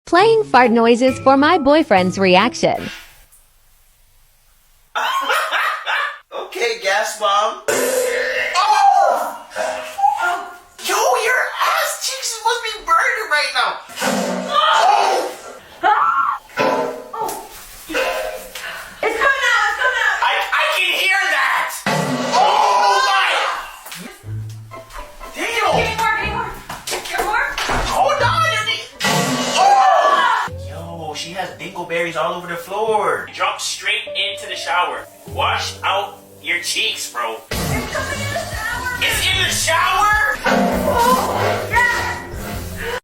Playing fart noises for my boyfriend's reaction. Okay, gas bomb. Yo, your ass cheeks must be burning right now. It's coming out, it's coming out. I can hear that. Oh my! Damn. Give me more. Get more? Hold on, Yo, she has dingleberries all over the floor. Jump straight into the shower. Wash out your cheeks, bro. It's coming in the shower. It's in the shower? Oh,